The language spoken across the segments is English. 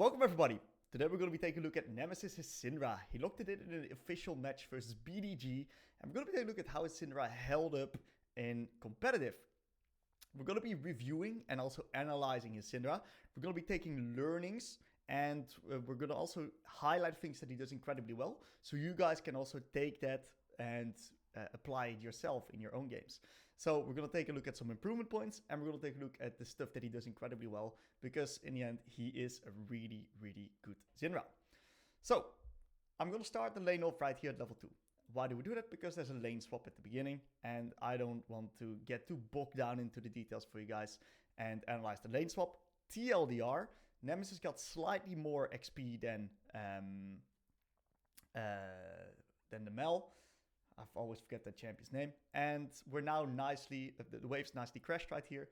Welcome everybody! Today we're going to be taking a look at Nemesis Syndra. He locked it in an official match versus BDG, and we're going to be taking a look at how Syndra held up in competitive. We're going to be reviewing and also analyzing his Syndra. We're going to be taking learnings, and we're going to also highlight things that he does incredibly well, so you guys can also take that and apply it yourself in your own games. So we're going to take a look at some improvement points, and we're going to take a look at the stuff that he does incredibly well, because in the end he is a really, really good Syndra. So I'm going to start the lane off right here at level 2. Why do we do that? Because there's a lane swap at the beginning, and I don't want to get too bogged down into the details for you guys and analyze the lane swap. TLDR, Nemesis got slightly more XP than the Mel. I always forget that champion's name. And we're now nicely, the wave's nicely crashed right here.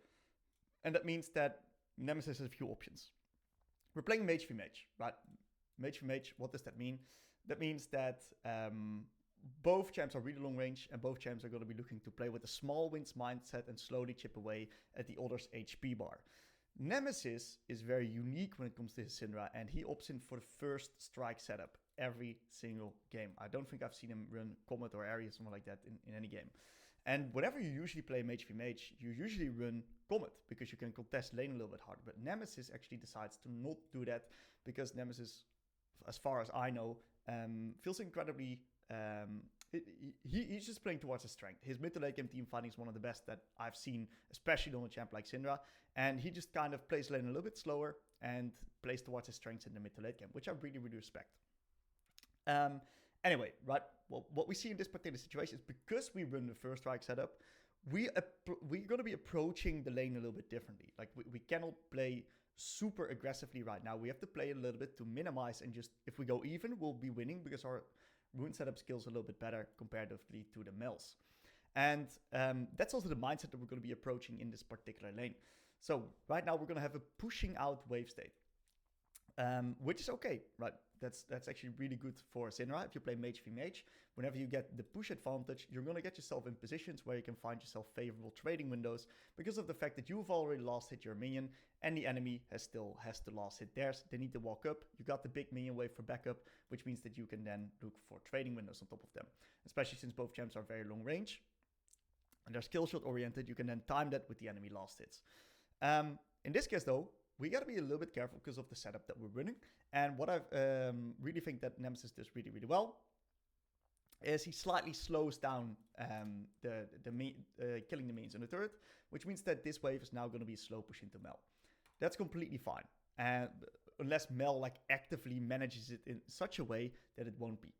And that means that Nemesis has a few options. We're playing mage v mage, right? Mage v mage, what does that mean? That means that both champs are really long range, and both champs are going to be looking to play with a small wins mindset and slowly chip away at the other's HP bar. Nemesis is very unique when it comes to his Syndra, and he opts in for the first strike setup every single game. I don't think I've seen him run Comet or Area, something like that in any game. And whenever you usually play mage v mage, you usually run Comet because you can contest lane a little bit harder. But Nemesis actually decides to not do that because Nemesis, as far as I know, feels incredibly... he's just playing towards his strength. His mid to late game team fighting is one of the best that I've seen, especially on a champ like Syndra. And he just kind of plays lane a little bit slower and plays towards his strengths in the mid to late game, which I really, really respect. Anyway, right, well, what we see in this particular situation is because we run the first strike setup, we're going to be approaching the lane a little bit differently. Like, we cannot play super aggressively right now. We have to play a little bit to minimize, and just, if we go even, we'll be winning because our rune setup skills are a little bit better comparatively to the Mels. And that's also the mindset that we're going to be approaching in this particular lane. So right now we're going to have a pushing out wave state. Which is okay, right? That's actually really good for Syndra. If you play mage v mage, whenever you get the push advantage, you're going to get yourself in positions where you can find yourself favorable trading windows because of the fact that you've already last hit your minion and the enemy has to last hit theirs. They need to walk up. You got the big minion wave for backup, which means that you can then look for trading windows on top of them. Especially since both champs are very long range and they're skill shot oriented, you can then time that with the enemy last hits. In this case though, we got to be a little bit careful because of the setup that we're running. And what I really think that Nemesis does really, really well is he slightly slows down killing the minions in the turret, which means that this wave is now going to be a slow push into Mel. That's completely fine. And unless Mel like actively manages it in such a way that it won't be.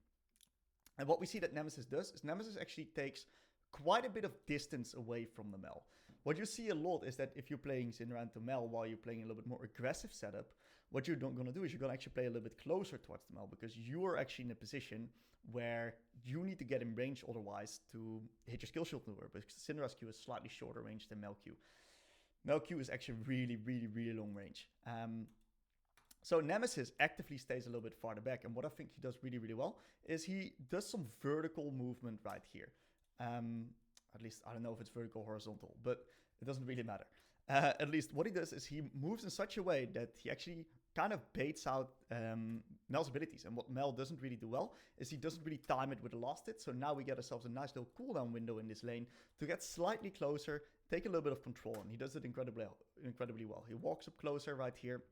And what we see that Nemesis does is Nemesis actually takes quite a bit of distance away from the Mel. What you see a lot is that if you're playing Syndra into Mel while you're playing a little bit more aggressive setup, what you're going to do is you're going to actually play a little bit closer towards the Mel because you're actually in a position where you need to get in range otherwise to hit your skill shield maneuver, because Syndra's Q is slightly shorter range than Mel Q. Mel Q is actually really, really, really long range. So Nemesis actively stays a little bit farther back, and what I think he does really, really well is he does some vertical movement right here. At least I don't know if it's vertical or horizontal, but it doesn't really matter. At least what he does is he moves in such a way that he actually kind of baits out Mel's abilities. And what Mel doesn't really do well is he doesn't really time it with the last hit. So now we get ourselves a nice little cooldown window in this lane to get slightly closer, take a little bit of control. And he does it incredibly well. He walks up closer right here,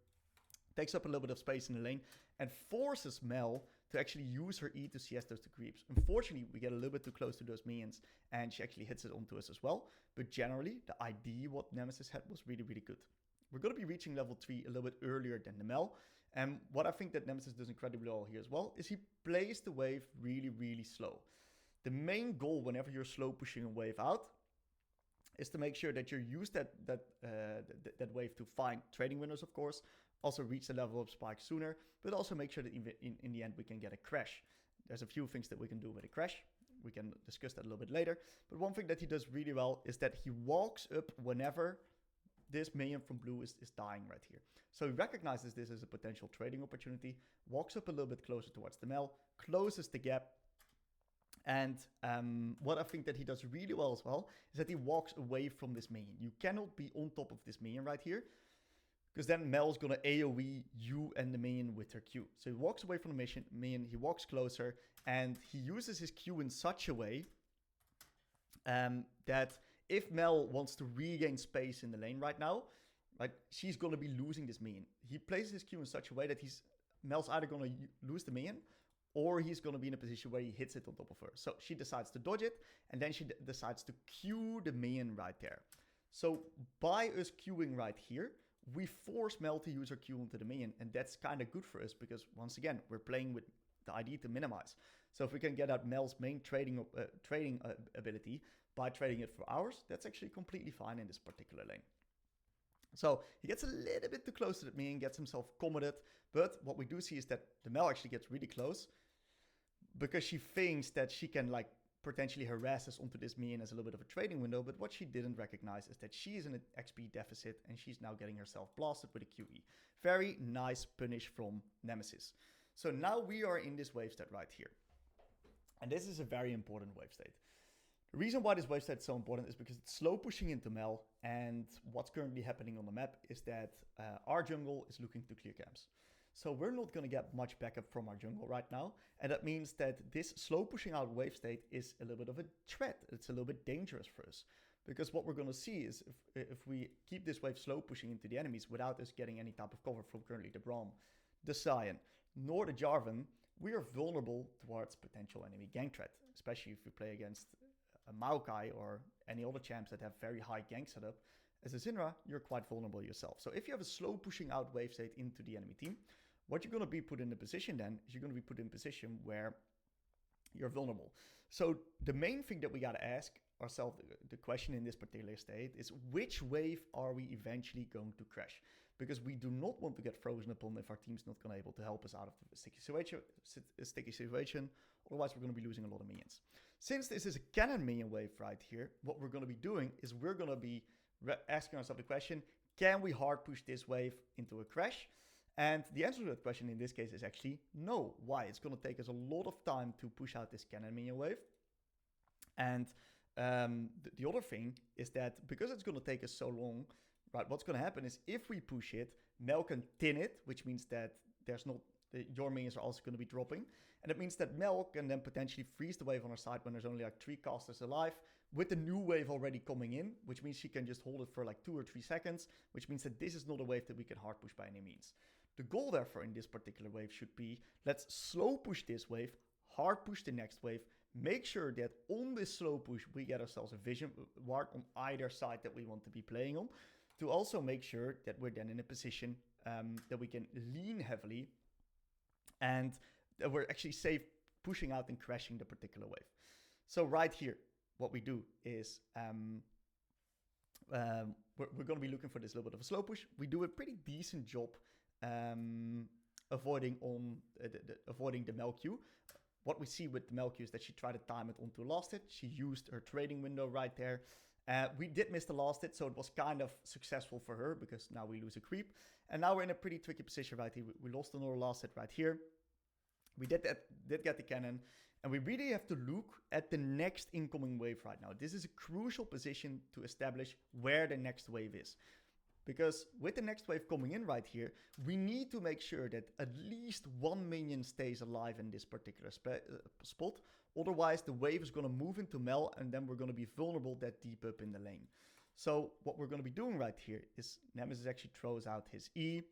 takes up a little bit of space in the lane, and forces Mel to actually use her E to CS those two creeps. Unfortunately, we get a little bit too close to those minions, and she actually hits it onto us as well. But generally, the ID what Nemesis had was really, really good. We're going to be reaching level 3 a little bit earlier than the Mel. And what I think that Nemesis does incredibly well here as well is he plays the wave really, really slow. The main goal whenever you're slow pushing a wave out is to make sure that you use that wave to find trading windows, of course, also reach the level of spike sooner, but also make sure that in the end we can get a crash. There's a few things that we can do with a crash. We can discuss that a little bit later. But one thing that he does really well is that he walks up whenever this minion from blue is dying right here. So he recognizes this as a potential trading opportunity, walks up a little bit closer towards the Mel, closes the gap. And what I think that he does really well as well is that he walks away from this minion. You cannot be on top of this minion right here, because then Mel's gonna AoE you and the minion with her Q. So he walks away from the minion, he walks closer, and he uses his Q in such a way that if Mel wants to regain space in the lane right now, right, she's gonna be losing this minion. He places his Q in such a way that Mel's either gonna lose the minion, or he's gonna be in a position where he hits it on top of her. So she decides to dodge it, and then she decides to Q the minion right there. So by us queuing right here, we force Mel to use her Q onto the minion, and that's kind of good for us because, once again, we're playing with the idea to minimize. So if we can get out Mel's main trading ability by trading it for ours, that's actually completely fine in this particular lane. So he gets a little bit too close to the minion, gets himself committed, but what we do see is that the Mel actually gets really close because she thinks that she can like potentially harass us onto this minion as a little bit of a trading window, but what she didn't recognize is that she is in an XP deficit and she's now getting herself blasted with a QE. Very nice punish from Nemesis. So now we are in this wave state right here. And this is a very important wave state. The reason why this wave state is so important is because it's slow pushing into Mel, and what's currently happening on the map is that our jungle is looking to clear camps. So we're not going to get much backup from our jungle right now. And that means that this slow pushing out wave state is a little bit of a threat. It's a little bit dangerous for us. Because what we're going to see is if we keep this wave slow pushing into the enemies without us getting any type of cover from currently the Braum, the Cyan, nor the Jarvan, we are vulnerable towards potential enemy gank threat. Especially if we play against a Maokai or any other champs that have very high gank setup. As a Syndra, you're quite vulnerable yourself. So if you have a slow pushing out wave state into the enemy team, what you're going to be put in the position then is you're going to be put in a position where you're vulnerable. So the main thing that we got to ask ourselves, the question in this particular state, is which wave are we eventually going to crash? Because we do not want to get frozen upon if our team's not going to be able to help us out of the sticky situation. Otherwise, we're going to be losing a lot of minions. Since this is a cannon minion wave right here, what we're going to be doing is we're going to be asking ourselves the question, can we hard push this wave into a crash? And the answer to that question in this case is actually no. Why? It's going to take us a lot of time to push out this cannon minion wave. And the other thing is that because it's going to take us so long, right, what's going to happen is if we push it, Mel can tin it, which means that your minions are also going to be dropping. And it means that Mel can then potentially freeze the wave on her side when there's only like 3 casters alive, with the new wave already coming in, which means she can just hold it for like 2 or 3 seconds, which means that this is not a wave that we can hard push by any means. The goal, therefore, in this particular wave should be, let's slow push this wave, hard push the next wave, make sure that on this slow push, we get ourselves a vision ward on either side that we want to be playing on, to also make sure that we're then in a position that we can lean heavily and that we're actually safe pushing out and crashing the particular wave. So right here, what we do is we're going to be looking for this little bit of a slow push. We do a pretty decent job avoiding the Mel Q. What we see with the Mel Q is that she tried to time it onto last hit. She used her trading window right there. We did miss the last hit, so it was kind of successful for her because now we lose a creep. And now we're in a pretty tricky position right here. We lost another last hit right here. We did get the cannon, and we really have to look at the next incoming wave right now. This is a crucial position to establish where the next wave is. Because with the next wave coming in right here, we need to make sure that at least one minion stays alive in this particular spot. Otherwise, the wave is going to move into Mel, and then we're going to be vulnerable that deep up in the lane. So what we're going to be doing right here is Nemesis actually throws out his E,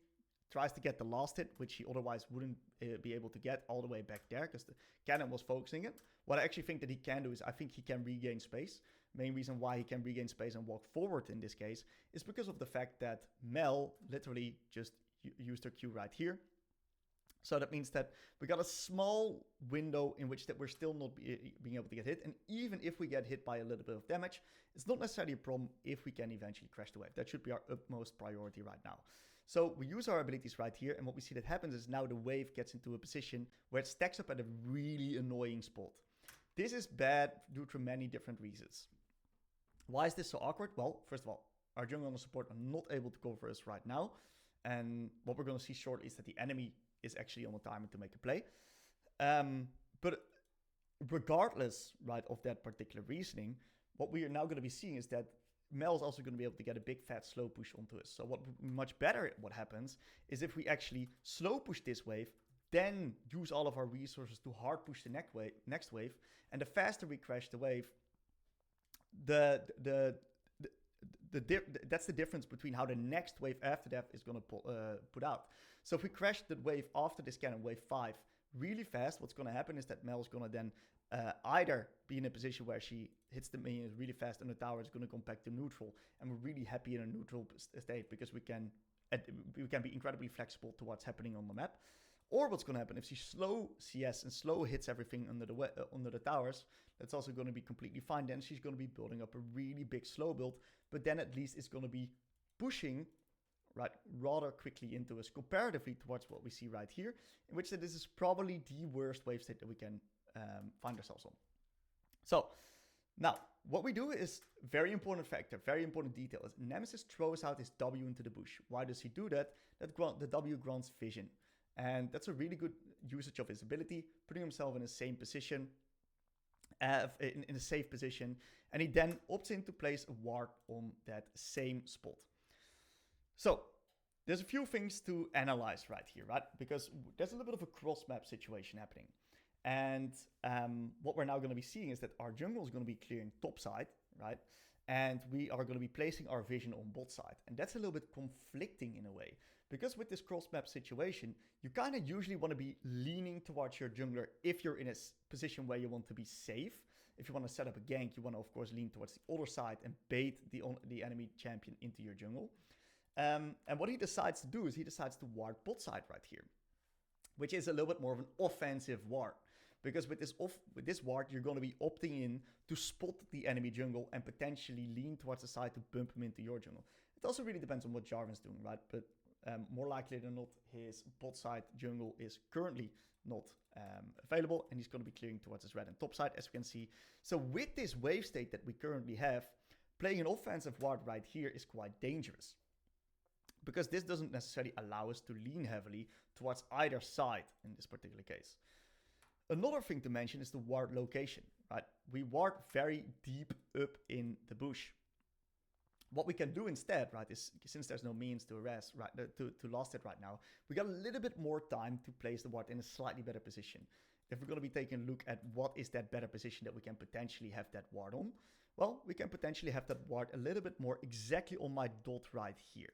tries to get the last hit, which he otherwise wouldn't be able to get all the way back there because the cannon was focusing it. What I actually think that he can do is I think he can regain space. Main reason why he can regain space and walk forward in this case is because of the fact that Mel literally just used her Q right here. So that means that we got a small window in which that we're still not being able to get hit. And even if we get hit by a little bit of damage, it's not necessarily a problem if we can eventually crash the wave. That should be our utmost priority right now. So we use our abilities right here, and what we see that happens is now the wave gets into a position where it stacks up at a really annoying spot. This is bad due to many different reasons. Why is this so awkward? Well, first of all, our jungle and support are not able to cover us right now. And what we're going to see shortly is that the enemy is actually on the timing to make a play. But regardless, right, of that particular reasoning, what we are now going to be seeing is that Mel is also going to be able to get a big fat slow push onto us. So much better what happens is if we actually slow push this wave, then use all of our resources to hard push the next wave, and the faster we crash the wave, that's the difference between how the next wave after that is going to put out. So if we crash the wave after this cannon, wave 5, really fast, what's going to happen is that Mel is going to then either be in a position where she hits the minions really fast and the tower is going to come back to neutral, and we're really happy in a neutral state because we can be incredibly flexible to what's happening on the map. Or what's going to happen if she slow CS and slow hits everything under the towers, that's also going to be completely fine. Then she's going to be building up a really big slow build, but then at least it's going to be pushing rather quickly into us comparatively towards what we see right here, in which this is probably the worst wave state that we can find ourselves on. So now what we do is very important factor, very important detail, is Nemesis throws out his W into the bush. Why does he do that? The W grants vision. And that's a really good usage of his ability, putting himself in the same position, in a safe position. And he then opts in to place a ward on that same spot. So there's a few things to analyze right here, right? Because there's a little bit of a cross-map situation happening. And what we're now going to be seeing is that our jungle is going to be clearing top side, right? And we are going to be placing our vision on bot side. And that's a little bit conflicting in a way. Because with this cross-map situation, you kind of usually want to be leaning towards your jungler if you're in a position where you want to be safe. If you want to set up a gank, you want to, of course, lean towards the other side and bait the enemy champion into your jungle. And what he decides to do is he decides to ward bot side right here, which is a little bit more of an offensive ward. Because with this ward, you're going to be opting in to spot the enemy jungle and potentially lean towards the side to bump him into your jungle. It also really depends on what Jarvan's doing, right? But more likely than not, his bot side jungle is currently not available, and he's going to be clearing towards his red and top side, as we can see. So with this wave state that we currently have, playing an offensive ward right here is quite dangerous, because this doesn't necessarily allow us to lean heavily towards either side in this particular case. Another thing to mention is the ward location, right? We ward very deep up in the bush. What we can do instead, right, is since there's no means to arrest, right, to last it right now, we got a little bit more time to place the ward in a slightly better position. If we're going to be taking a look at what is that better position that we can potentially have that ward on, well, we can potentially have that ward a little bit more exactly on my dot right here.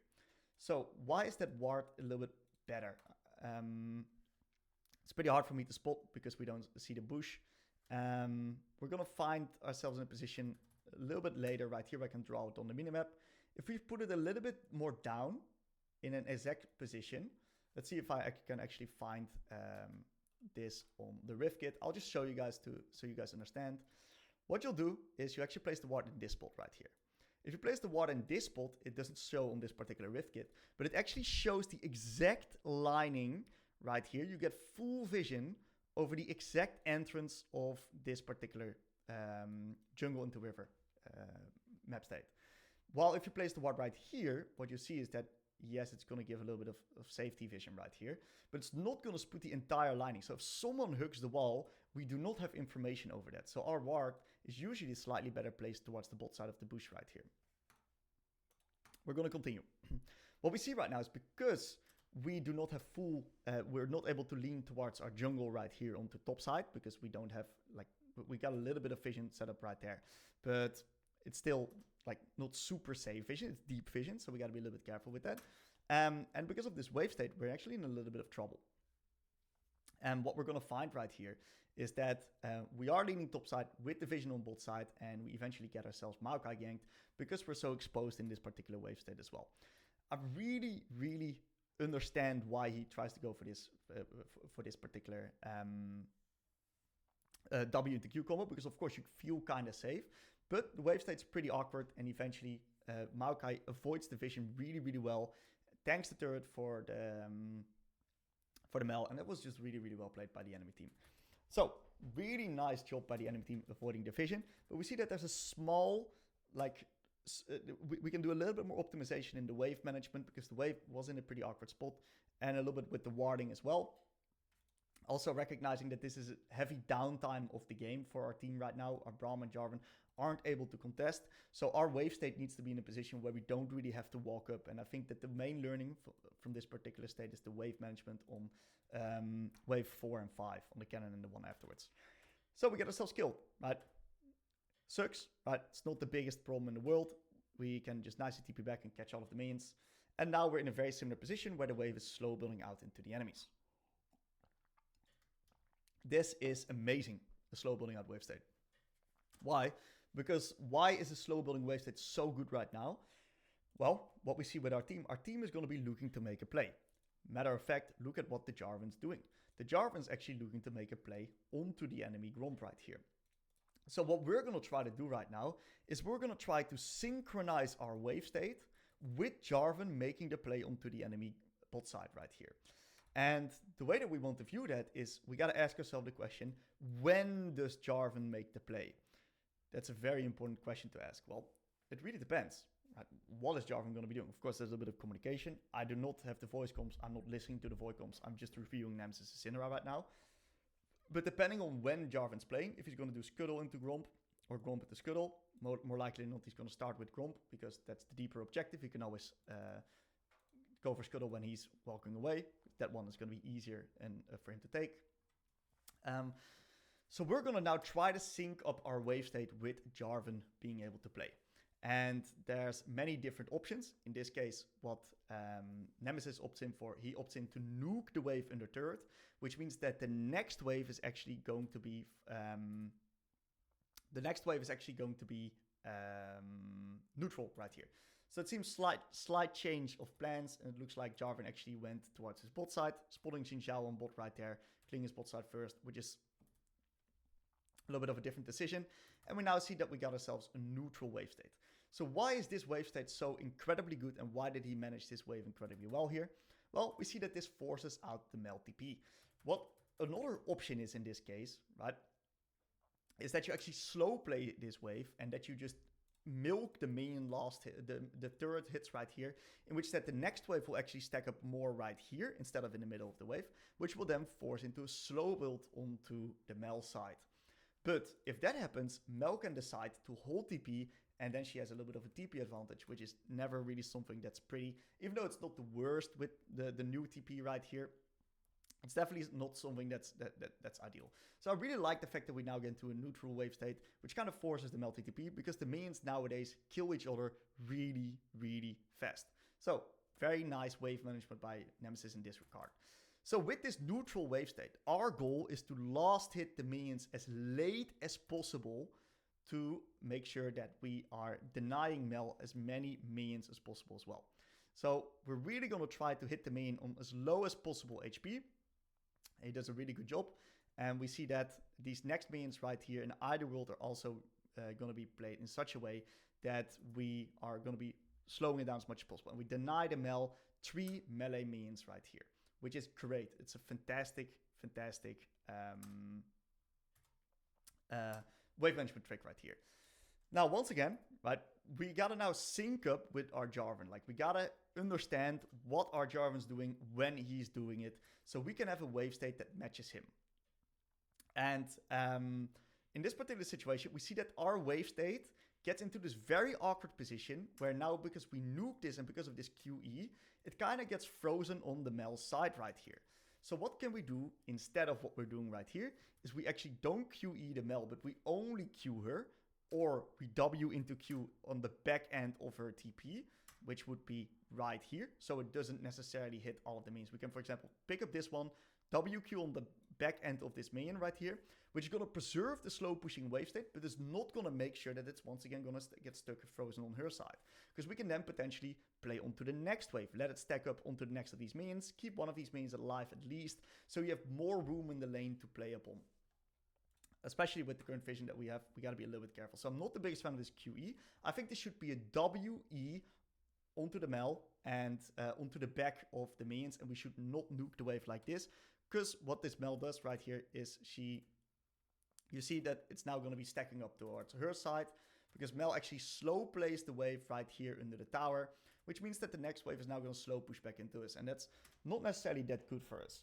So why is that ward a little bit better? It's pretty hard for me to spot because we don't see the bush. We're going to find ourselves in a position a little bit later right here. I can draw it on the minimap. If we put it a little bit more down in an exact position, let's see if I can actually find this on the rift kit. I'll just show you guys so you guys understand. What you'll do is you actually place the ward in this spot right here. If you place the ward in this spot, it doesn't show on this particular rift kit, but it actually shows the exact lining right here. You get full vision over the exact entrance of this particular jungle into river map state. While if you place the ward right here, what you see is that, yes, it's going to give a little bit of safety vision right here, but it's not going to split the entire lining. So if someone hooks the wall, we do not have information over that. So our ward is usually slightly better placed towards the bot side of the bush right here. We're going to continue. What we see right now is because we do not have full, we're not able to lean towards our jungle right here on the top side because we don't have, like, we got a little bit of vision set up right there, but it's still like not super safe vision. It's deep vision, so we got to be a little bit careful with that. And because of this wave state, we're actually in a little bit of trouble. And what we're going to find right here is that we are leaning top side with the vision on bot side, and we eventually get ourselves Maokai ganked because we're so exposed in this particular wave state as well. I really, really understand why he tries to go for this particular W into Q combo, because of course you feel kind of safe, but the wave state's pretty awkward, and eventually Maokai avoids the vision really, really well, tanks the turret for the Mel, and that was just really, really well played by the enemy team. So really nice job by the enemy team avoiding the vision, but we see that there's a small, like, we can do a little bit more optimization in the wave management because the wave was in a pretty awkward spot, and a little bit with the warding as well. Also recognizing that this is a heavy downtime of the game for our team right now. Our Braum and Jarvan aren't able to contest. So our wave state needs to be in a position where we don't really have to walk up. And I think that the main learning from this particular state is the wave management on wave 4 and 5 on the cannon and the one afterwards. So we get ourselves killed, right? Sucks, right? It's not the biggest problem in the world. We can just nicely TP back and catch all of the minions. And now we're in a very similar position where the wave is slow building out into the enemies. This is amazing, the slow building out wave state. Why? Because why is the slow building wave state so good right now? Well, what we see with our team is going to be looking to make a play. Matter of fact, look at what the Jarvan's doing. The Jarvan's actually looking to make a play onto the enemy Gromp right here. So what we're going to try to do right now is we're going to try to synchronize our wave state with Jarvan making the play onto the enemy bot side right here. And the way that we want to view that is we got to ask ourselves the question, when does Jarvan make the play? That's a very important question to ask. Well, it really depends. Right? What is Jarvan going to be doing? Of course, there's a bit of communication. I do not have the voice comms. I'm not listening to the voice comms. I'm just reviewing Nemesis Syndra right now. But depending on when Jarvan's playing, if he's going to do Scuttle into Gromp or Gromp into Scuttle, more likely than not he's going to start with Gromp because that's the deeper objective. You can always go for Scuttle when he's walking away. That one is going to be easier and for him to take. So we're going to now try to sync up our wave state with Jarvan being able to play. And there's many different options. In this case, what Nemesis opts in for, he opts in to nuke the wave under turret, which means that the next wave is actually going to be neutral right here. So it seems slight change of plans, and it looks like Jarvan actually went towards his bot side, spotting Xin Zhao on bot right there, killing his bot side first, which is a little bit of a different decision. And we now see that we got ourselves a neutral wave state. So why is this wave state so incredibly good, and why did he manage this wave incredibly well here? Well, we see that this forces out the Mel TP. What another option is in this case, right, is that you actually slow play this wave and that you just milk the minion last hit, the turret hits right here, in which that the next wave will actually stack up more right here instead of in the middle of the wave, which will then force into a slow build onto the Mel side. But if that happens, Mel can decide to hold TP, and then she has a little bit of a TP advantage, which is never really something that's pretty. Even though it's not the worst with the new TP right here, it's definitely not something that's ideal. So I really like the fact that we now get into a neutral wave state, which kind of forces the Mel TP, because the minions nowadays kill each other really, really fast. So very nice wave management by Nemesis in this regard. So with this neutral wave state, our goal is to last hit the minions as late as possible to make sure that we are denying Mel as many minions as possible as well. So we're really going to try to hit the minion on as low as possible HP. He does a really good job. And we see that these next minions right here in either world are also going to be played in such a way that we are going to be slowing it down as much as possible. And we deny the Mel 3 melee minions right here, which is great. It's a fantastic wave management trick right here. Now, once again, right, we gotta now sync up with our Jarvan. Like, we gotta understand what our Jarvan's doing when he's doing it, so we can have a wave state that matches him. And in this particular situation, we see that our wave state gets into this very awkward position where now, because we nuke this and because of this QE, it kind of gets frozen on the Mel side right here. So what can we do instead of what we're doing right here is we actually don't QE the Mel, but we only Q her, or we W into Q on the back end of her TP, which would be right here. So it doesn't necessarily hit all of the minions. We can, for example, pick up this one, WQ on the back end of this minion right here, which is going to preserve the slow pushing wave state, but is not going to make sure that it's once again going to get stuck frozen on her side. Because we can then potentially play onto the next wave, let it stack up onto the next of these minions, keep one of these minions alive at least, so you have more room in the lane to play upon. Especially with the current vision that we have, we got to be a little bit careful. So I'm not the biggest fan of this QE. I think this should be a WE onto the Mel and onto the back of the minions, and we should not nuke the wave like this. Because what this Mel does right here is you see that it's now going to be stacking up towards her side, because Mel actually slow plays the wave right here under the tower, which means that the next wave is now going to slow push back into us, and that's not necessarily that good for us.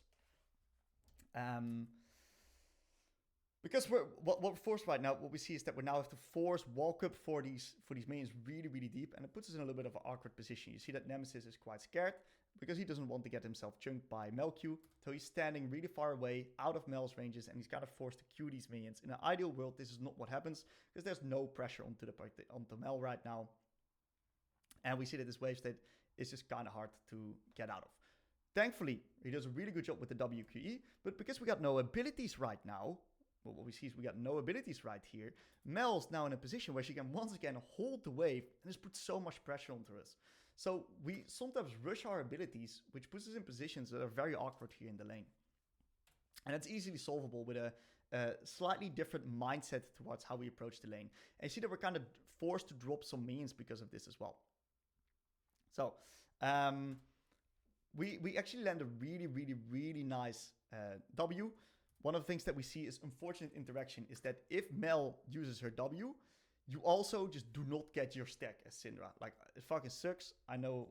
Because we're forced right now, what we see is that we now have to force walk up for these minions really, really deep, and it puts us in a little bit of an awkward position. You see that Nemesis is quite scared because he doesn't want to get himself chunked by Melq, so he's standing really far away, out of Mel's ranges, and he's kind of forced to Q these minions. In an ideal world, this is not what happens, because there's no pressure onto Mel right now, and we see that this wave state is just kind of hard to get out of. Thankfully, he does a really good job with the WQE, but because we got no abilities right now, well, what we see is we got no abilities right here. Mel's now in a position where she can once again hold the wave, and this puts so much pressure onto us. So we sometimes rush our abilities, which puts us in positions that are very awkward here in the lane. And it's easily solvable with a slightly different mindset towards how we approach the lane. And you see that we're kind of forced to drop some minions because of this as well. So we actually land a really, really, really nice W. One of the things that we see is unfortunate interaction is that if Mel uses her W, you also just do not get your stack as Syndra. Like, it fucking sucks. I know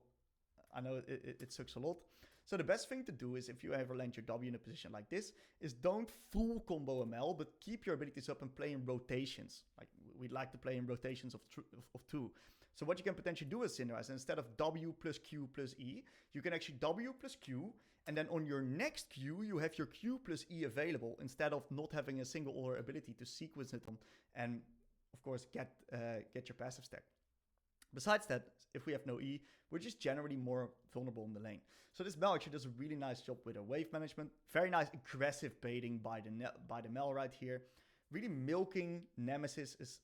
it sucks a lot. So the best thing to do is, if you ever land your W in a position like this, is don't full combo a Mel, but keep your abilities up and play in rotations. Like, we'd like to play in rotations of 2. So what you can potentially do as Syndra is, instead of W plus Q plus E, you can actually W plus Q, and then on your next Q, you have your Q plus E available, instead of not having a single order ability to sequence it on, and of course get your passive stack. Besides that, if we have no E, we're just generally more vulnerable in the lane. So this Mel actually does a really nice job with her wave management. Very nice aggressive baiting by the Mel right here. Really milking Nemesis is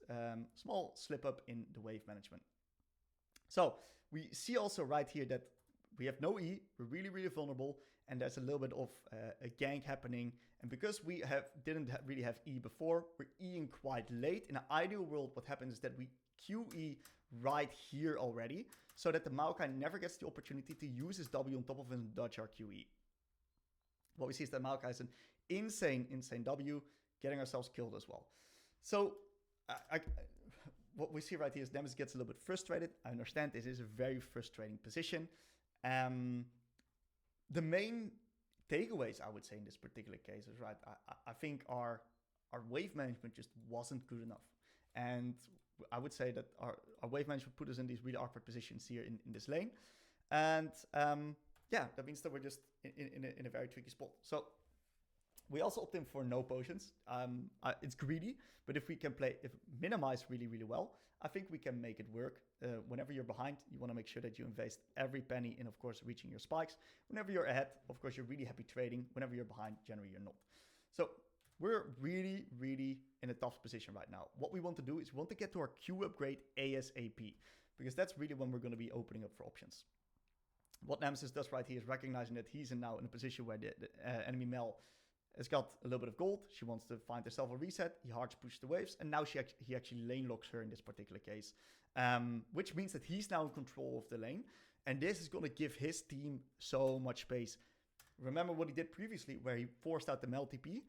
small slip up in the wave management. So we see also right here that we have no E, we're really, really vulnerable, and there's a little bit of a gank happening. And because we didn't really have E before, we're Eing quite late. In an ideal world, what happens is that we QE right here already, so that the Maokai never gets the opportunity to use his W on top of his dodge our QE. What we see is that Maokai is an insane W, getting ourselves killed as well. So what we see right here is Nemesis gets a little bit frustrated. I understand this is a very frustrating position. The main takeaways, I would say, in this particular case is, right, I think our wave management just wasn't good enough. And I would say that our wave management put us in these really awkward positions here in this lane. And yeah, that means that we're just in a very tricky spot. So we also opt in for no potions. It's greedy, but if we can minimize really, really well, I think we can make it work. Whenever you're behind, you want to make sure that you invest every penny in, of course, reaching your spikes. Whenever you're ahead, of course, you're really happy trading. Whenever you're behind, generally you're not. So we're really, really in a tough position right now. What we want to do is we want to get to our Q upgrade ASAP, because that's really when we're going to be opening up for options. What Nemesis does right here is recognizing that he's now in a position where the enemy Mel has got a little bit of gold. She wants to find herself a reset. He hard pushes the waves, and now he actually lane locks her in this particular case, which means that he's now in control of the lane, and this is going to give his team so much space. Remember what he did previously, where he forced out the Mel TP?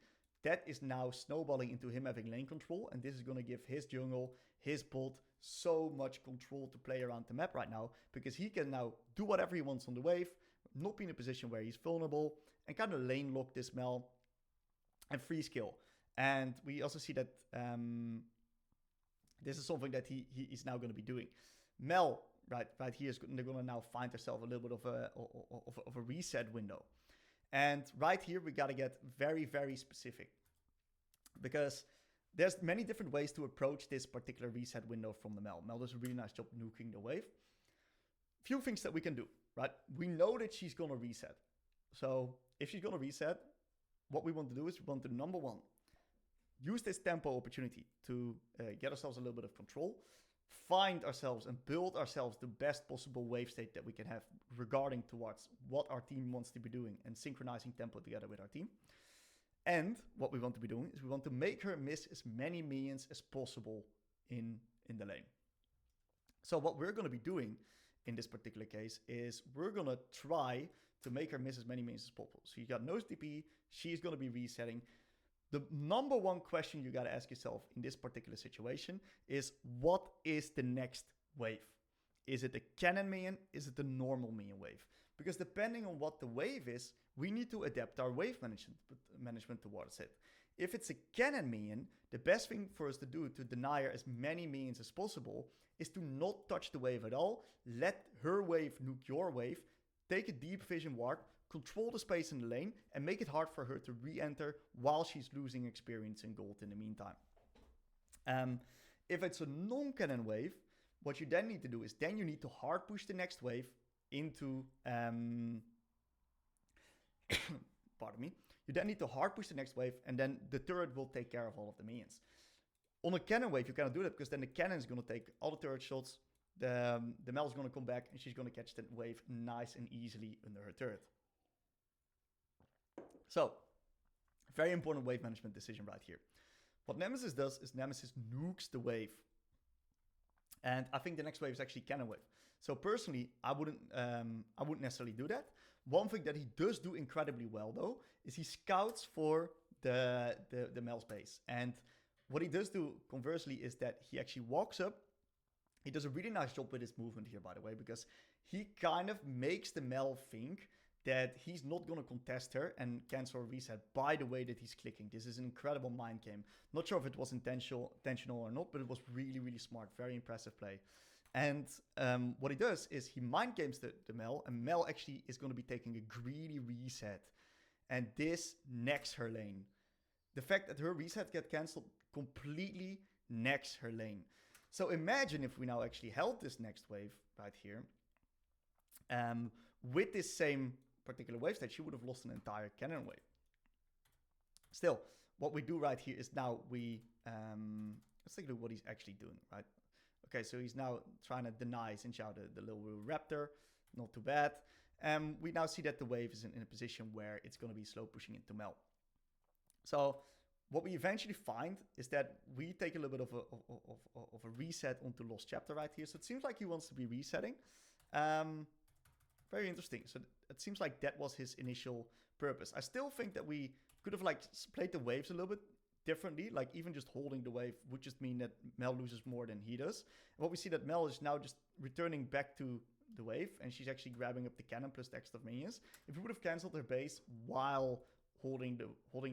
That is now snowballing into him having lane control, and this is going to give his jungle, his bot, so much control to play around the map right now, because he can now do whatever he wants on the wave, not be in a position where he's vulnerable, and kind of lane lock this Mel and freeze kill. And we also see that this is something that he is now going to be doing. Mel, right here, they're going to now find herself a little bit of a reset window. And right here, we got to get very, very specific, because there's many different ways to approach this particular reset window from the Mel. Mel does a really nice job nuking the wave. Few things that we can do, right? We know that she's going to reset. So if she's going to reset, what we want to do is we want to, number one, use this tempo opportunity to get ourselves a little bit of control, find ourselves and build ourselves the best possible wave state that we can have regarding towards what our team wants to be doing and synchronizing tempo together with our team. And what we want to be doing is we want to make her miss as many minions as possible in the lane. So what we're going to be doing in this particular case is we're going to try to make her miss as many minions as possible. So you got no TP, she's going to be resetting. The number one question you got to ask yourself in this particular situation is, what is the next wave? Is it a cannon minion? Is it the normal minion wave? because depending on what the wave is, we need to adapt our wave management towards it. If it's a cannon minion, the best thing for us to do to deny her as many minions as possible is to not touch the wave at all, let her wave nuke your wave, take a deep vision ward, control the space in the lane, and make it hard for her to re-enter while she's losing experience and gold in the meantime. If it's a non-cannon wave, what you then need to do is then you need to hard push the next wave into... pardon me. You then need to hard push the next wave, and then the turret will take care of all of the minions. On a cannon wave, you cannot do that, because then the cannon is going to take all the turret shots, the Mel is going to come back, and she's going to catch the wave nice and easily under her turret. So, very important wave management decision right here. What Nemesis does is Nemesis nukes the wave. And I think the next wave is actually cannon wave. So personally, I wouldn't necessarily do that. One thing that he does do incredibly well, though, is he scouts for the Mel space. And what he does do, conversely, is that he actually walks up. He does a really nice job with his movement here, by the way, because he kind of makes the Mel think that he's not going to contest her and cancel or reset by the way that he's clicking. This is an incredible mind game. Not sure if it was intentional or not, but it was really, really smart. Very impressive play. And what he does is he mind games the Mel, and Mel actually is going to be taking a greedy reset. And this necks her lane. The fact that her reset gets cancelled completely necks her lane. So imagine if we now actually held this next wave right here. With this same particular wave state, she would have lost an entire cannon wave. Still, what we do right here is now we... let's take a look at what he's actually doing, right? Okay, so he's now trying to deny Xinjiao the little raptor. Not too bad. We now see that the wave is in a position where it's going to be slow pushing into Mel. So what we eventually find is that we take a little bit of a reset onto Lost Chapter right here. So it seems like he wants to be resetting. Very interesting. So it seems like that was his initial purpose. I still think that we could have like played the waves a little bit differently. Like even just holding the wave would just mean that Mel loses more than he does. And what we see that Mel is now just returning back to the wave, and she's actually grabbing up the cannon plus the extra minions. If we would have cancelled her base while holding the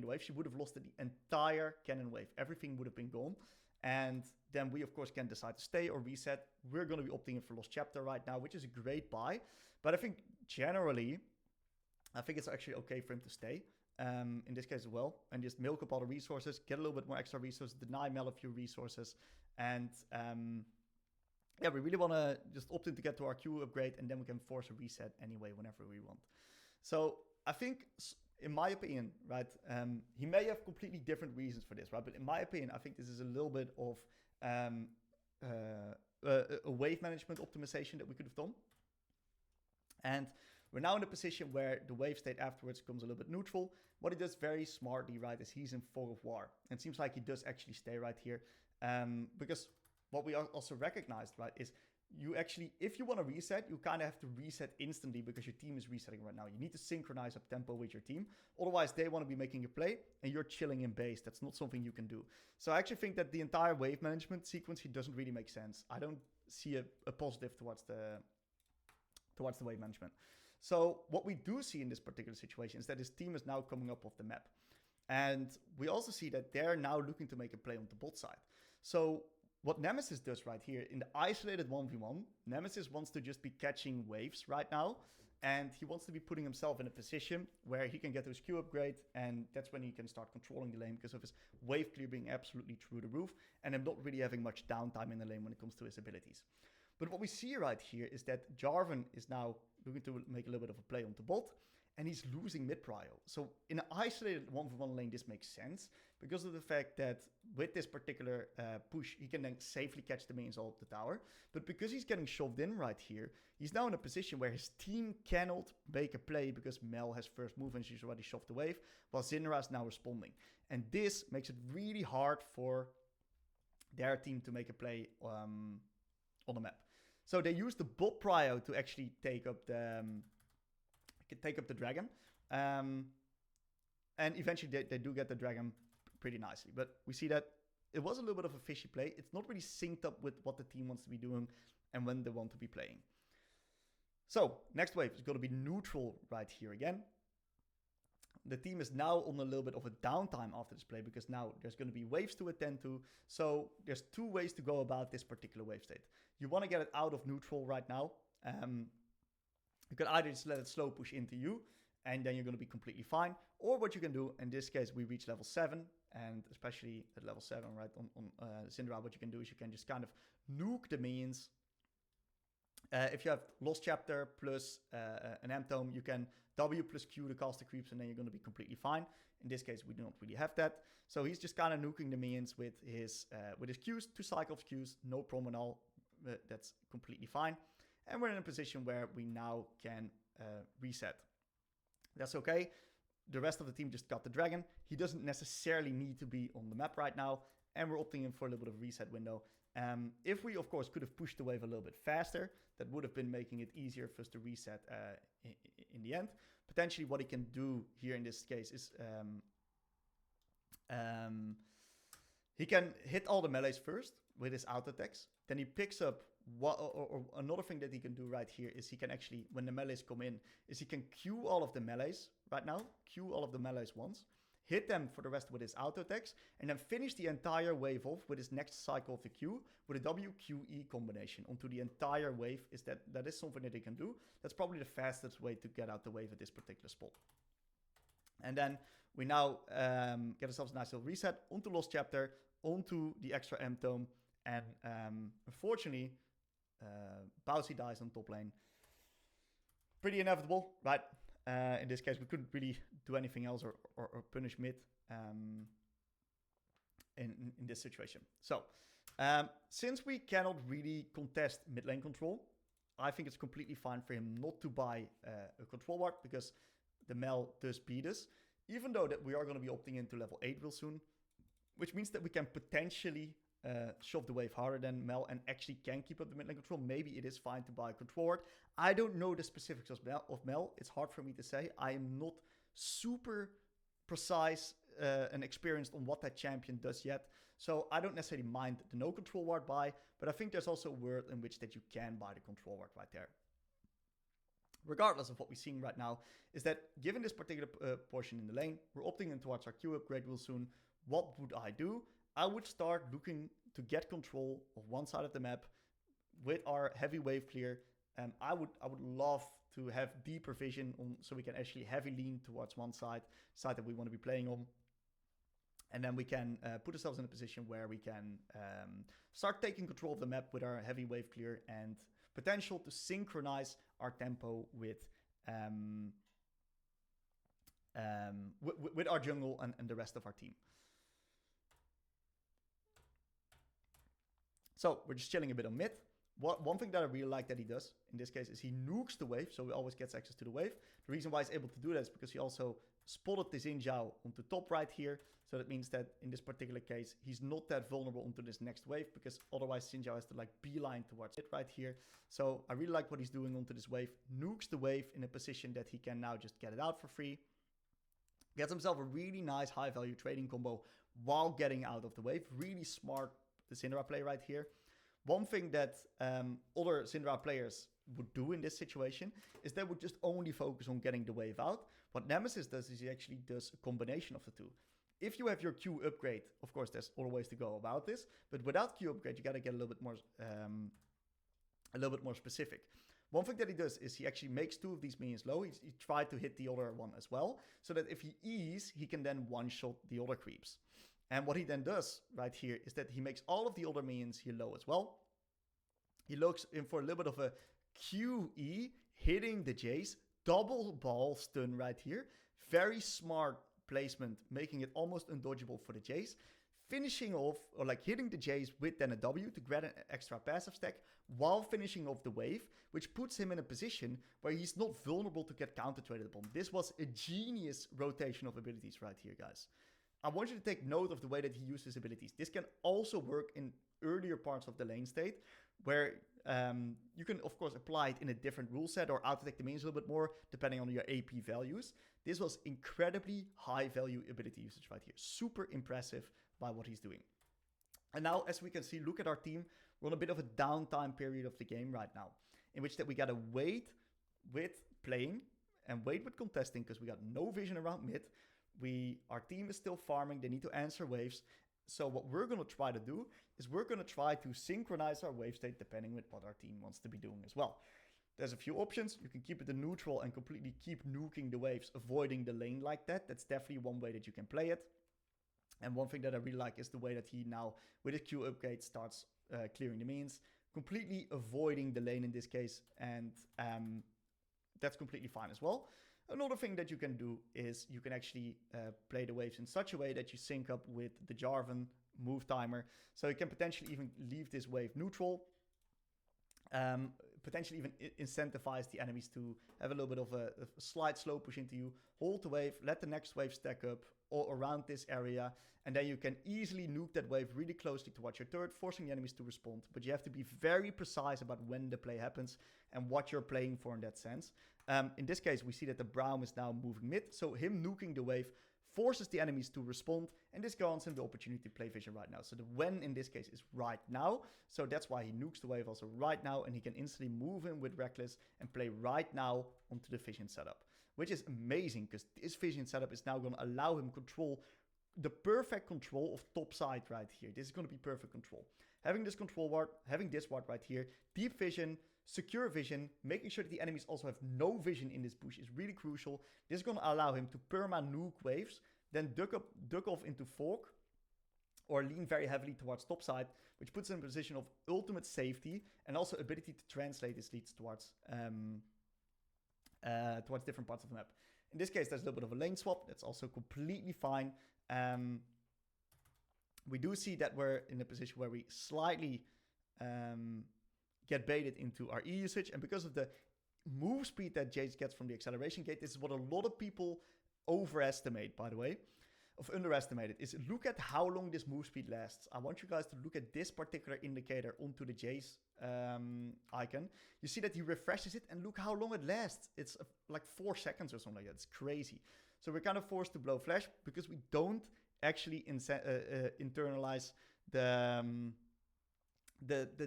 wave, she would have lost the entire cannon wave. Everything would have been gone. And then we, of course, can decide to stay or reset. We're going to be opting in for Lost Chapter right now, which is a great buy. But I think generally, I think it's actually okay for him to stay in this case as well. And just milk up all the resources, get a little bit more extra resources, deny Mel a few resources. And yeah, we really want to just opt in to get to our Q upgrade, and then we can force a reset anyway whenever we want. So I think... in my opinion, right, he may have completely different reasons for this, right? But in my opinion, I think this is a little bit of a wave management optimization that we could have done. And we're now in a position where the wave state afterwards becomes a little bit neutral. What he does very smartly, right, is he's in fog of war. And it seems like he does actually stay right here. Because what we also recognized, right, is you actually, if you want to reset, you kind of have to reset instantly because your team is resetting right now. You need to synchronize up tempo with your team. Otherwise, they want to be making a play and you're chilling in base. That's not something you can do. So I actually think that the entire wave management sequence here doesn't really make sense. I don't see a positive towards the wave management. So what we do see in this particular situation is that his team is now coming up off the map. And we also see that they're now looking to make a play on the bot side. So what Nemesis does right here, in the isolated 1v1, Nemesis wants to just be catching waves right now, and he wants to be putting himself in a position where he can get to his Q upgrade, and that's when he can start controlling the lane because of his wave clear being absolutely through the roof, and I'm not really having much downtime in the lane when it comes to his abilities. But what we see right here is that Jarvan is now looking to make a little bit of a play on the bot, and he's losing mid-prio. So in an isolated 1v1 lane, this makes sense because of the fact that with this particular push, he can then safely catch the minions all up the tower. But because he's getting shoved in right here, he's now in a position where his team cannot make a play because Mel has first move and she's already shoved the wave, while Syndra is now responding. And this makes it really hard for their team to make a play on the map. So they use the bot prio to actually take up the dragon. And eventually they do get the dragon pretty nicely. But we see that it was a little bit of a fishy play. It's not really synced up with what the team wants to be doing and when they want to be playing. So, next wave is going to be neutral right here again. The team is now on a little bit of a downtime after this play because now there's going to be waves to attend to. So there's two ways to go about this particular wave state. You want to get it out of neutral right now. You can either just let it slow push into you and then you're going to be completely fine. Or what you can do, in this case, we reach level 7. And especially at level 7, right, on Syndra, what you can do is you can just kind of nuke the minions. If you have Lost Chapter plus an M-Tome, you can W plus Q to cast the creeps and then you're going to be completely fine. In this case, we do not really have that. So he's just kind of nuking the minions with his Qs, 2 Cyclops Qs, no problem at all. That's completely fine. And we're in a position where we now can reset. That's okay. The rest of the team just got the dragon. He doesn't necessarily need to be on the map right now. And we're opting in for a little bit of reset window. If we, of course, could have pushed the wave a little bit faster, that would have been making it easier for us to reset in the end. Potentially what he can do here in this case is he can hit all the melees first with his auto attacks. Then he picks up or another thing that he can do right here is he can actually, when the melees come in, is he can queue all of the melees right now. Queue all of the melees once. Hit them for the rest with his auto attacks, and then finish the entire wave off with his next cycle of the Q with a WQE combination onto the entire wave. That is something that he can do. That's probably the fastest way to get out the wave at this particular spot. And then we now get ourselves a nice little reset onto Lost Chapter, onto the extra M-Tome, and unfortunately, Bowsy dies on top lane. Pretty inevitable, right? In this case, we couldn't really do anything else or punish mid in this situation. So, since we cannot really contest mid lane control, I think it's completely fine for him not to buy a control ward because the Mel does beat us. Even though that we are going to be opting into level 8 real soon, which means that we can potentially shove the wave harder than Mel and actually can keep up the mid lane control. Maybe it is fine to buy a control ward. I don't know the specifics of Mel. It's hard for me to say. I am not super precise and experienced on what that champion does yet. So I don't necessarily mind the no control ward buy, but I think there's also a world in which that you can buy the control ward right there. Regardless of what we're seeing right now, is that given this particular portion in the lane, we're opting in towards our Q upgrade real soon. What would I do? I would start looking to get control of one side of the map with our heavy wave clear. I would love to have deeper vision on, so we can actually heavy lean towards one side that we want to be playing on. And then we can put ourselves in a position where we can start taking control of the map with our heavy wave clear and potential to synchronize our tempo with our jungle and the rest of our team. So we're just chilling a bit on mid. One thing that I really like that he does in this case is he nukes the wave, so he always gets access to the wave. The reason why he's able to do that is because he also spotted the Xin Zhao onto top right here. So that means that in this particular case, he's not that vulnerable onto this next wave because otherwise Xin Zhao has to like beeline towards it right here. So I really like what he's doing onto this wave. Nukes the wave in a position that he can now just get it out for free. Gets himself a really nice high value trading combo while getting out of the wave. Really smart the Syndra play right here. One thing that other Syndra players would do in this situation is they would just only focus on getting the wave out. What Nemesis does is he actually does a combination of the two. If you have your Q upgrade, of course, there's other ways to go about this, but without Q upgrade, you got to get a little bit more specific. One thing that he does is he actually makes 2 of these minions low. He tried to hit the other one as well, so that if he E's, he can then one-shot the other creeps. And what he then does right here is that he makes all of the other minions here low as well. He looks in for a little bit of a QE, hitting the Jace, double ball stun right here. Very smart placement, making it almost undodgeable for the Jace. Finishing off, or like hitting the Jace with then a W to grab an extra passive stack while finishing off the wave, which puts him in a position where he's not vulnerable to get counter-traded upon. This was a genius rotation of abilities right here, guys. I want you to take note of the way that he uses abilities. This can also work in earlier parts of the lane state, where you can, of course, apply it in a different rule set or auto-attack the minions a little bit more, depending on your AP values. This was incredibly high-value ability usage right here. Super impressive by what he's doing. And now, as we can see, look at our team. We're on a bit of a downtime period of the game right now, in which that we gotta wait with playing and wait with contesting because we got no vision around mid. Our team is still farming. They need to answer waves. So what we're going to try to do is we're going to try to synchronize our wave state depending on what our team wants to be doing as well. There's a few options. You can keep it in neutral and completely keep nuking the waves, avoiding the lane like that. That's definitely one way that you can play it. And one thing that I really like is the way that he now, with his Q upgrade, starts clearing the minions, completely avoiding the lane in this case. And that's completely fine as well. Another thing that you can do is you can actually play the waves in such a way that you sync up with the Jarvan move timer. So you can potentially even leave this wave neutral. Potentially even incentivize the enemies to have a little bit of a slight slow push into you. Hold the wave, let the next wave stack up all around this area. And then you can easily nuke that wave really closely towards your turret, forcing the enemies to respond. But you have to be very precise about when the play happens and what you're playing for in that sense. In this case, we see that the Braum is now moving mid. So him nuking the wave forces the enemies to respond, and this grants him the opportunity to play vision right now. So the when in this case is right now. So that's why he nukes the wave also right now, and he can instantly move in with Reckless and play right now onto the vision setup, which is amazing because this vision setup is now going to allow him the perfect control of top side right here. This is going to be perfect control. Having this control ward, having this ward right here, deep vision, secure vision, making sure that the enemies also have no vision in this bush is really crucial. This is going to allow him to perma-nuke waves, then duck off into fork, or lean very heavily towards top side, which puts him in a position of ultimate safety and also ability to translate his leads towards different parts of the map. In this case, there's a little bit of a lane swap. That's also completely fine. We do see that we're in a position where we slightly get baited into our E usage, and because of the move speed that Jace gets from the acceleration gate, this is what a lot of people overestimate, by the way, underestimated, is look at how long this move speed lasts. I want you guys to look at this particular indicator onto the Jace icon. You see that he refreshes it, and look how long it lasts. It's like 4 seconds or something like that. It's crazy. So we're kind of forced to blow flash because we don't actually internalize the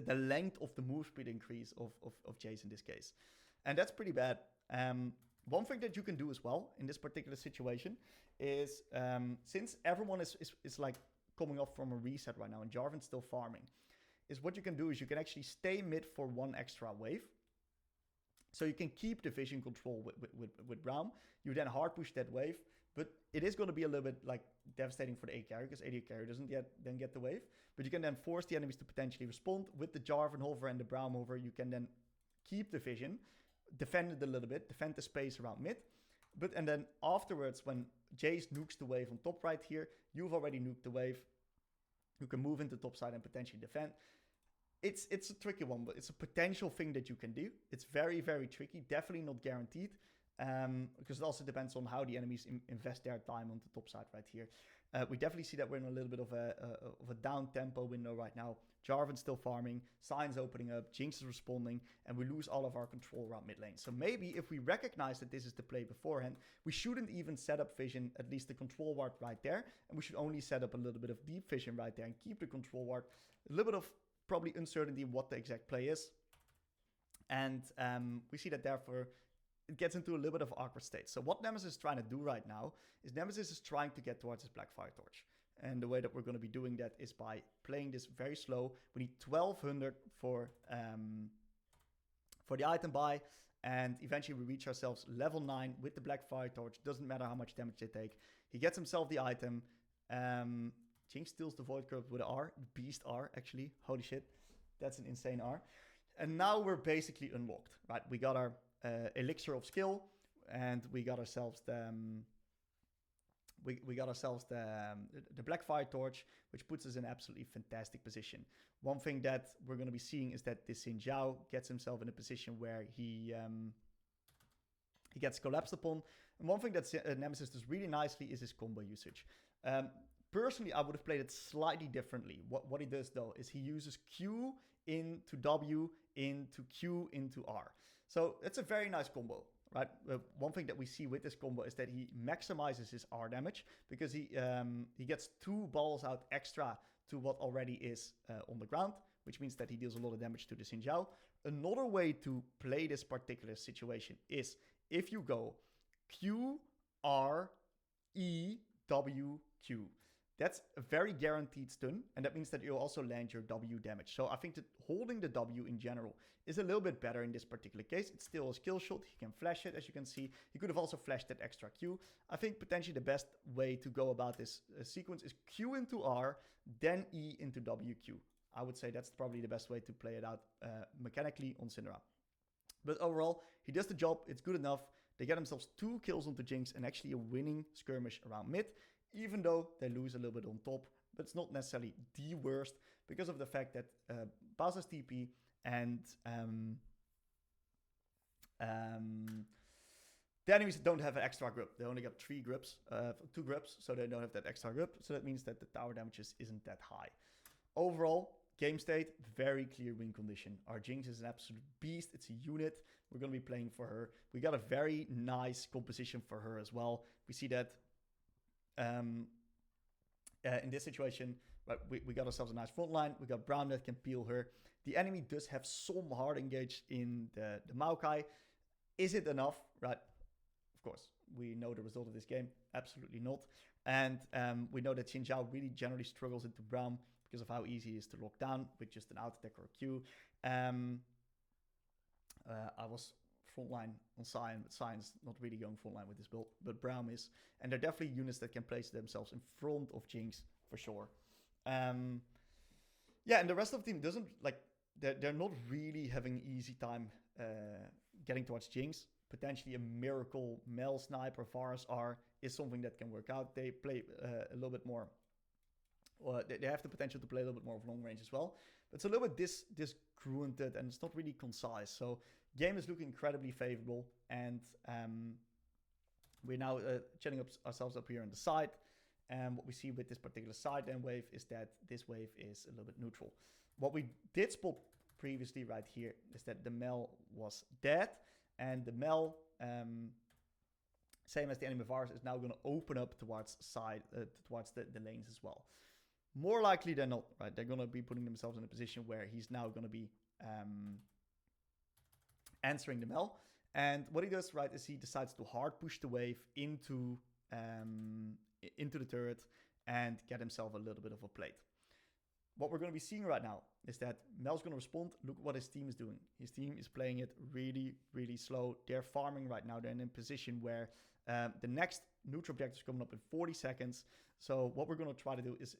length of the move speed increase of Jace in this case. And that's pretty bad. One thing that you can do as well in this particular situation is, since everyone is like coming off from a reset right now and Jarvan's still farming, is what you can do is you can actually stay mid for one extra wave. So you can keep the vision control with Braum. You then hard push that wave, but it is going to be a little bit like devastating for the AD carry because AD carry doesn't then get the wave. But you can then force the enemies to potentially respond with the Jarvan hover and the Braum hover. You can then keep the vision, defend it a little bit, defend the space around mid. And then afterwards, when Jace nukes the wave on top right here, you've already nuked the wave. You can move into top side and potentially defend. It's a tricky one, but it's a potential thing that you can do. It's very, very tricky. Definitely not guaranteed. Because it also depends on how the enemies invest their time on the top side right here. We definitely see that we're in a little bit of a down tempo window right now. Jarvan's still farming, Signs opening up, Jinx is responding, and we lose all of our control around mid lane. So maybe if we recognize that this is the play beforehand, we shouldn't even set up vision, at least the control ward right there, and we should only set up a little bit of deep vision right there and keep the control ward. A little bit of probably uncertainty what the exact play is. And we see that therefore it gets into a little bit of awkward state. So what Nemesis is trying to do right now is Nemesis is trying to get towards his Blackfire Torch. And the way that we're going to be doing that is by playing this very slow. We need 1200 for the item buy. And eventually we reach ourselves level 9 with the Blackfire Torch. Doesn't matter how much damage they take. He gets himself the item. Jinx steals the Void Curve with an R. Beast R, actually. Holy shit. That's an insane R. And now we're basically unlocked, right? We got our elixir of skill, and we got ourselves the the Blackfire Torch, which puts us in an absolutely fantastic position. One thing that we're going to be seeing is that this Xin Zhao gets himself in a position where he gets collapsed upon. And one thing that Nemesis does really nicely is his combo usage. Personally, I would have played it slightly differently. What he does though is he uses Q into W into Q into R. So it's a very nice combo, right? One thing that we see with this combo is that he maximizes his R damage because he gets 2 balls out extra to what already is on the ground, which means that he deals a lot of damage to the Xin Zhao. Another way to play this particular situation is if you go Q, R, E, W, Q. That's a very guaranteed stun, and that means that you'll also land your W damage. So I think that holding the W in general is a little bit better in this particular case. It's still a skill shot. He can flash it, as you can see. He could have also flashed that extra Q. I think potentially the best way to go about this sequence is Q into R, then E into WQ. I would say that's probably the best way to play it out mechanically on Syndra. But overall, he does the job. It's good enough. They get themselves 2 kills onto Jinx and actually a winning skirmish around mid, even though they lose a little bit on top. But it's not necessarily the worst because of the fact that Bowser's TP and the enemies don't have an extra grip. They only got 2 grips, so they don't have that extra grip. So that means that the tower damages isn't that high. Overall, game state, very clear win condition. Our Jinx is an absolute beast. It's a unit. We're going to be playing for her. We got a very nice composition for her as well. We see that in this situation, right, we got ourselves a nice front line. We got Brown that can peel her. The enemy does have some hard engage in the Maokai. Is it enough? Right. Of course, we know the result of this game. Absolutely not. And we know that Xin Zhao really generally struggles into Brown because of how easy it is to lock down with just an out attack or a Q. I was frontline on Sion, but Sion's not really going frontline with this build, but Braum is. And they're definitely units that can place themselves in front of Jinx for sure. Yeah, and the rest of the team doesn't, like, they're not really having easy time getting towards Jinx. Potentially a miracle Mel Sniper Varus R is something that can work out. They play a little bit more, or they have the potential to play a little bit more of long range as well. But it's a little bit disgrunted and it's not really concise. So game is looking incredibly favorable, and we're now chatting ourselves up here on the side. And what we see with this particular side then wave is that this wave is a little bit neutral. What we did spot previously right here is that the Mel was dead, and the Mel, same as the enemy Varus, is now going to open up towards towards the lanes as well. More likely than not, right? They're going to be putting themselves in a position where he's now going to be answering the Mel. And what he does, right, is he decides to hard push the wave into the turret and get himself a little bit of a plate. What we're going to be seeing right now is that Mel's going to respond. Look what his team is doing. His team is playing it really, really slow. They're farming right now. They're in a position where the next neutral objective is coming up in 40 seconds. So what we're going to try to do is,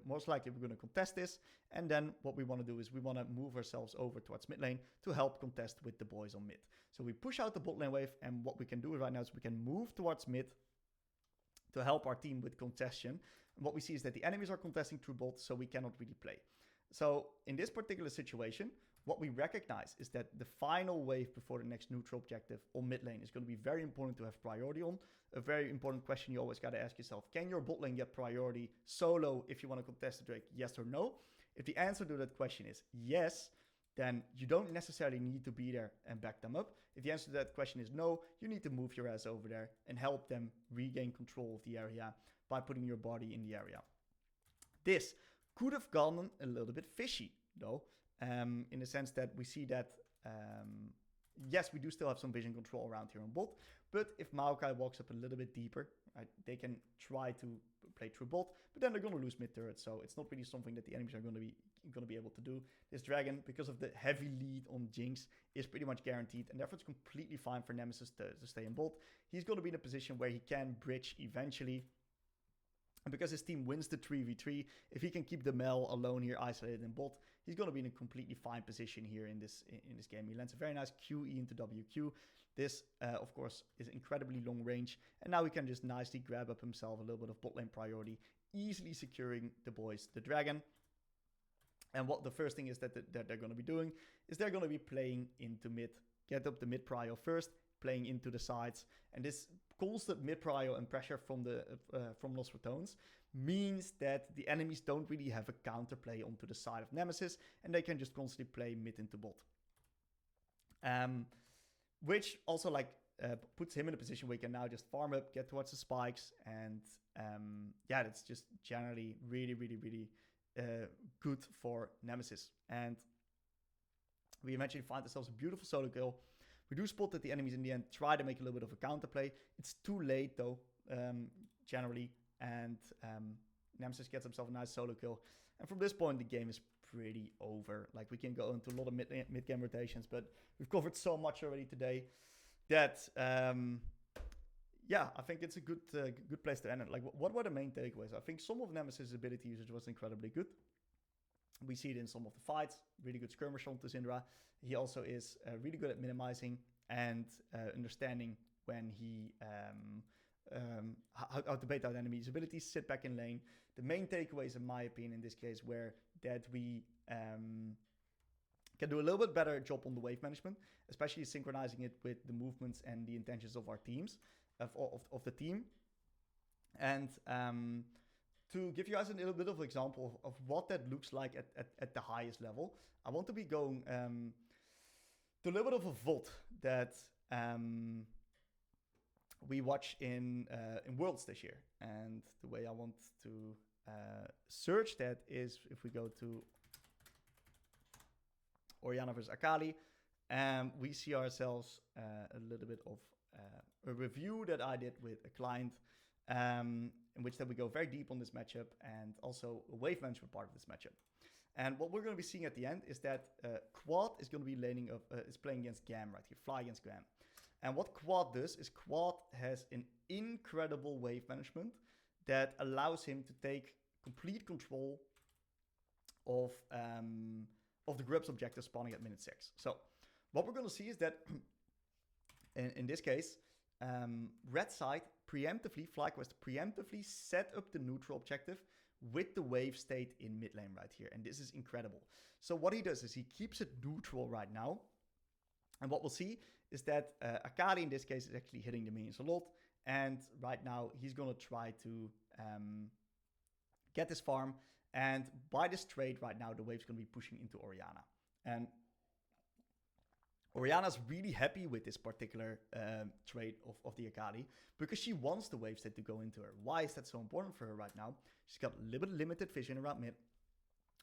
most likely we're going to contest this. And then what we want to do is we want to move ourselves over towards mid lane to help contest with the boys on mid. So we push out the bot lane wave, and what we can do right now is we can move towards mid to help our team with congestion. And what we see is that the enemies are contesting through bot, so we cannot really play. So in this particular situation, what we recognize is that the final wave before the next neutral objective on mid lane is going to be very important to have priority on. A very important question you always got to ask yourself: can your bot lane get priority solo if you want to contest the Drake? Yes or no? If the answer to that question is yes, then you don't necessarily need to be there and back them up. If the answer to that question is no, you need to move your ass over there and help them regain control of the area by putting your body in the area. This could have gone a little bit fishy, though, in the sense that we see that, yes, we do still have some vision control around here on bot, but if Maokai walks up a little bit deeper, right, they can try to play through bot, but then they're going to lose mid turret, so it's not really something that the enemies are going to be able to do. This dragon, because of the heavy lead on Jinx, is pretty much guaranteed, and therefore it's completely fine for Nemesis to stay in bot. He's going to be in a position where he can bridge eventually. And because his team wins the 3v3, if he can keep the Mel alone here isolated in bot, he's going to be in a completely fine position here in this game. He lands a very nice QE into WQ. This, of course, is incredibly long range. And now he can just nicely grab up himself a little bit of bot lane priority, easily securing the boys, the dragon. And what the first thing is that they're going to be doing is they're going to be playing into mid. Get up the mid prio first, playing into the sides. And this constant mid prio and pressure from Lost Tones means that the enemies don't really have a counterplay onto the side of Nemesis, and they can just constantly play mid into bot. Which also puts him in a position where he can now just farm up, get towards the spikes, and yeah, that's just generally really, really, really good for Nemesis. And we eventually find ourselves a beautiful solo kill. We do spot that the enemies in the end try to make a little bit of a counterplay. It's too late though, generally. And Nemesis gets himself a nice solo kill. And from this point, the game is pretty over. Like, we can go into a lot of mid-game rotations, but we've covered so much already today that, yeah, I think it's a good place to end it. Like, what were the main takeaways? I think some of Nemesis' ability usage was incredibly good. We see it in some of the fights. Really good skirmisher onto Syndra. He also is really good at minimizing and understanding when he how to bait out enemies' abilities, sit back in lane. The main takeaways, in my opinion, in this case, were that we can do a little bit better job on the wave management, especially synchronizing it with the movements and the intentions of our teams, of the team. And to give you guys a little bit of an example of what that looks like at the highest level, I want to be going to a little bit of a VOD that we watch in Worlds this year. And the way I want to search that is if we go to Orianna vs Akali, we see ourselves a little bit of a review that I did with a client, in which that we go very deep on this matchup and also a wave management part of this matchup. And what we're going to be seeing at the end is that Quad is going to be is playing against Gam right here, Fly against Gam. And what Quad does is Quad has an incredible wave management that allows him to take complete control of the Grub's objective spawning at minute 6. So what we're going to see is that in this case, red side preemptively, FlyQuest preemptively set up the neutral objective with the wave state in mid lane right here. And this is incredible. So what he does is he keeps it neutral right now. And what we'll see is that Akali in this case is actually hitting the minions a lot. And right now he's going to try to get this farm. And by this trade right now, the wave's going to be pushing into Orianna. And Orianna's really happy with this particular trade of the Akali because she wants the wave state to go into her. Why is that so important for her right now? She's got a little bit limited vision around mid.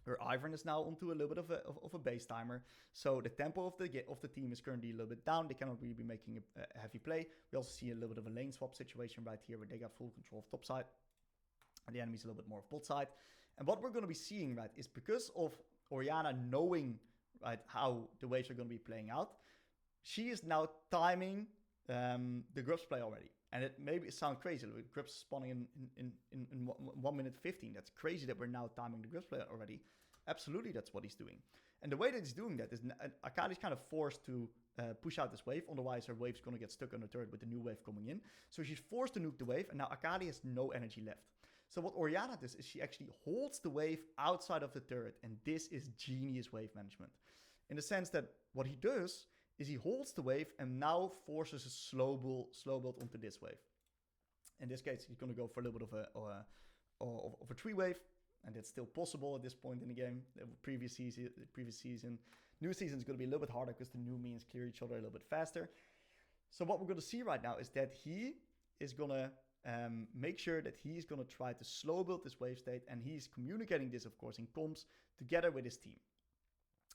Her Ivern is now onto a little bit of a base timer. So the tempo of the team is currently a little bit down. They cannot really be making a heavy play. We also see a little bit of a lane swap situation right here where they got full control of top side. And the enemy's a little bit more of bot side. And what we're going to be seeing, right, is because of Orianna knowing, right, how the waves are going to be playing out, she is now timing the Grubs play already. And it sounds crazy. Grubs spawning in 1 minute 15. That's crazy that we're now timing the Grubs play already. Absolutely, that's what he's doing. And the way that he's doing that is Akali's kind of forced to push out this wave. Otherwise, her wave's going to get stuck on the turret with the new wave coming in. So she's forced to nuke the wave. And now Akali has no energy left. So what Orianna does is she actually holds the wave outside of the turret. And this is genius wave management. In the sense that what he does is he holds the wave and now forces a slow build onto this wave. In this case, he's going to go for a little bit of a tree wave. And that's still possible at this point in the game. The previous season. New season is going to be a little bit harder because the new minions clear each other a little bit faster. So what we're going to see right now is that he is going to make sure that he's going to try to slow build this wave state. And he's communicating this, of course, in comms together with his team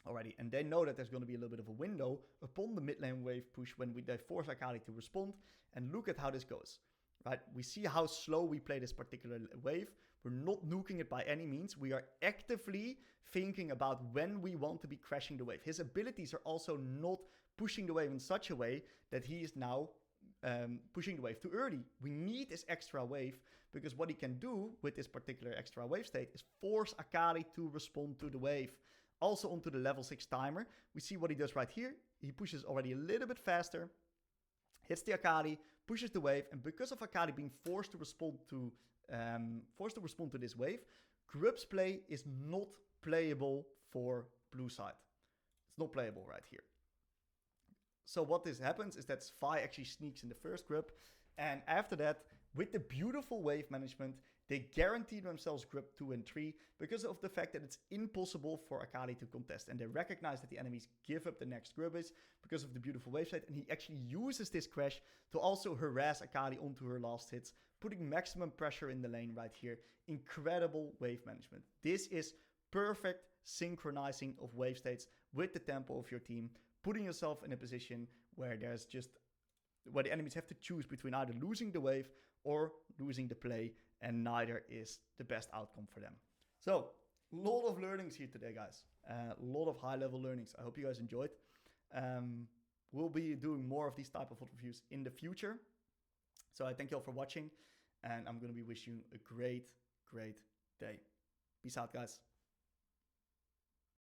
already. And they know that there's going to be a little bit of a window upon the mid lane wave push when they force Akali to respond. And look at how this goes. Right? We see how slow we play this particular wave. We're not nuking it by any means. We are actively thinking about when we want to be crashing the wave. His abilities are also not pushing the wave in such a way that he is now pushing the wave too early. We need this extra wave because what he can do with this particular extra wave state is force Akali to respond to the wave. Also onto the level 6 timer. We see what he does right here. He pushes already a little bit faster. Hits the Akali, pushes the wave, and because of Akali being forced to respond to this wave, Grub's play is not playable for blue side. It's not playable right here. So what this happens is that Spy actually sneaks in the first Grub, and after that, with the beautiful wave management, they guarantee themselves Grub 2 and 3 because of the fact that it's impossible for Akali to contest. And they recognize that the enemies give up the next Grubbers because of the beautiful wave state. And he actually uses this crash to also harass Akali onto her last hits, putting maximum pressure in the lane right here. Incredible wave management. This is perfect synchronizing of wave states with the tempo of your team, putting yourself in a position where where the enemies have to choose between either losing the wave or losing the play, and neither is the best outcome for them. So, a lot of learnings here today, guys. A lot of high-level learnings. I hope you guys enjoyed. We'll be doing more of these type of reviews in the future. So I thank you all for watching, and I'm going to be wishing you a great, great day. Peace out, guys.